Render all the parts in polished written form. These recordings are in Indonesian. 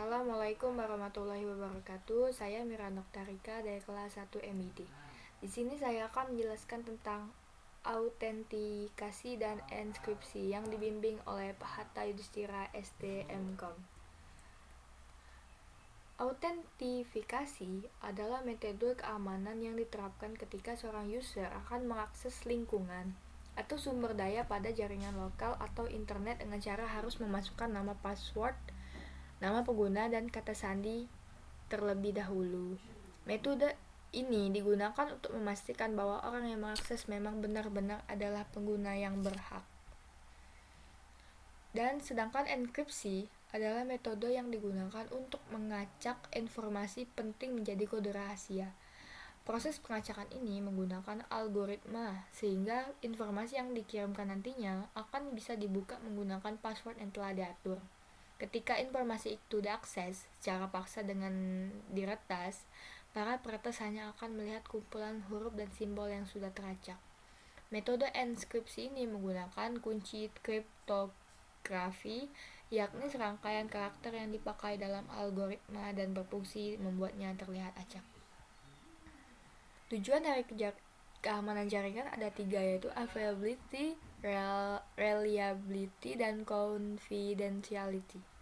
Assalamualaikum warahmatullahi wabarakatuh. Saya Mira Noktarika dari kelas 1 MID. Di sini saya akan menjelaskan tentang autentikasi dan enskripsi yang dibimbing oleh Pak Hatta Yudhistira SDMKom. Autentifikasi adalah metode keamanan yang diterapkan ketika seorang user akan mengakses lingkungan atau sumber daya pada jaringan lokal atau internet dengan cara harus memasukkan nama password, nama pengguna, dan kata sandi terlebih dahulu. Metode ini digunakan untuk memastikan bahwa orang yang mengakses memang benar-benar adalah pengguna yang berhak. Dan sedangkan enkripsi adalah metode yang digunakan untuk mengacak informasi penting menjadi kode rahasia. Proses pengacakan ini menggunakan algoritma sehingga informasi yang dikirimkan nantinya akan bisa dibuka menggunakan password yang telah diatur. Ketika informasi itu diakses secara paksa dengan diretas, para peretas hanya akan melihat kumpulan huruf dan simbol yang sudah teracak. Metode enskripsi ini menggunakan kunci kriptografi, yakni serangkaian karakter yang dipakai dalam algoritma dan berfungsi membuatnya terlihat acak. Tujuan dari keamanan jaringan ada 3, yaitu availability, reliability, dan confidentiality.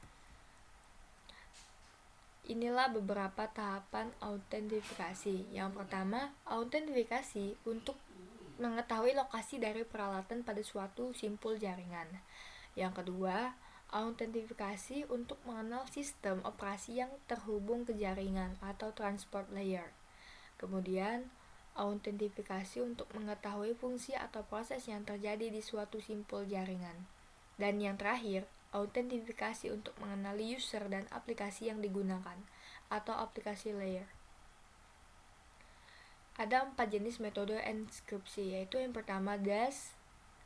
Inilah beberapa tahapan autentifikasi. Yang pertama, autentifikasi untuk mengetahui lokasi dari peralatan pada suatu simpul jaringan. Yang kedua, autentifikasi untuk mengenal sistem operasi yang terhubung ke jaringan atau transport layer. Kemudian, autentifikasi untuk mengetahui fungsi atau proses yang terjadi di suatu simpul jaringan. Dan yang terakhir, autentifikasi untuk mengenali user dan aplikasi yang digunakan atau aplikasi layer. Ada 4 jenis metode enskripsi, yaitu yang pertama DAS,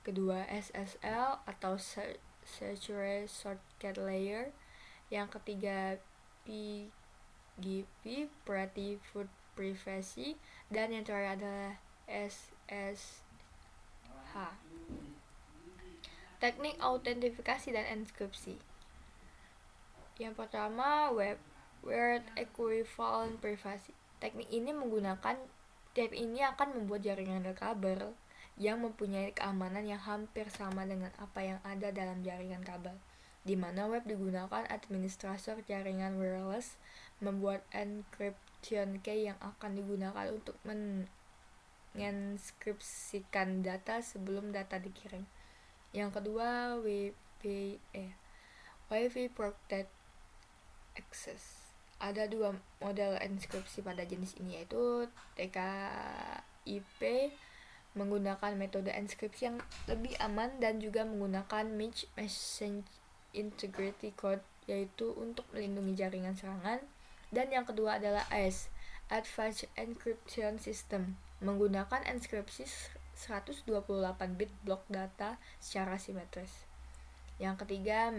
kedua SSL atau Secure Shortcut Layer, yang ketiga PGP, Private Privacy, dan yang terakhir adalah SSH. Teknik autentifikasi dan enskripsi. Yang pertama, Word Equivalent Privacy. Teknik ini akan membuat jaringan kabel yang mempunyai keamanan yang hampir sama dengan apa yang ada dalam jaringan kabel, di mana web digunakan administrator jaringan wireless membuat encryption key yang akan digunakan untuk menginskripsikan data sebelum data dikirim. Yang kedua, Wi-Fi Protected Access. Ada 2 model enskripsi pada jenis ini, yaitu TKIP menggunakan metode enskripsi yang lebih aman dan juga menggunakan Message Integrity Code, yaitu untuk melindungi jaringan serangan. Dan yang kedua adalah AES, Advanced Encryption System, menggunakan enskripsi 128 bit blok data secara simetris. Yang ketiga,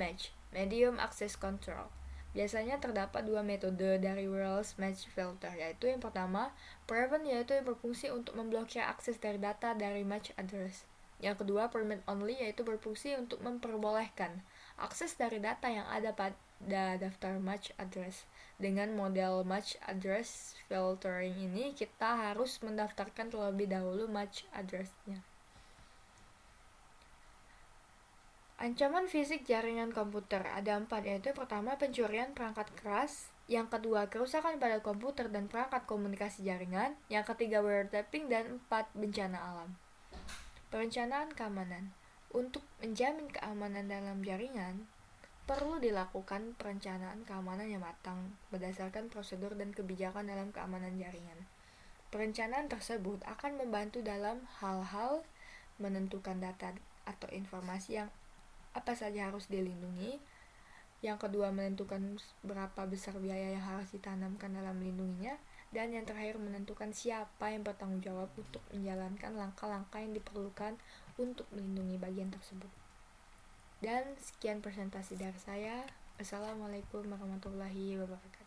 Medium Access Control. Biasanya terdapat 2 metode dari wireless match filter, yaitu yang pertama, Prevent, yaitu yang berfungsi untuk memblokir akses dari data dari match address. Yang kedua, Permit Only, yaitu berfungsi untuk memperbolehkan akses dari data yang ada pada daftar match address. Dengan model match address filtering ini, kita harus mendaftarkan terlebih dahulu match address-nya. Ancaman fisik jaringan komputer ada 4, yaitu pertama, pencurian perangkat keras, yang kedua, kerusakan pada komputer dan perangkat komunikasi jaringan, yang ketiga, wiretapping, dan 4, bencana alam. Perencanaan keamanan. Untuk menjamin keamanan dalam jaringan, perlu dilakukan perencanaan keamanan yang matang berdasarkan prosedur dan kebijakan dalam keamanan jaringan. Perencanaan tersebut akan membantu dalam hal-hal menentukan data atau informasi yang apa saja harus dilindungi. Yang kedua, menentukan berapa besar biaya yang harus ditanamkan dalam melindunginya. Dan yang terakhir, menentukan siapa yang bertanggung jawab untuk menjalankan langkah-langkah yang diperlukan untuk melindungi bagian tersebut. Dan sekian presentasi dari saya. Assalamualaikum warahmatullahi wabarakatuh.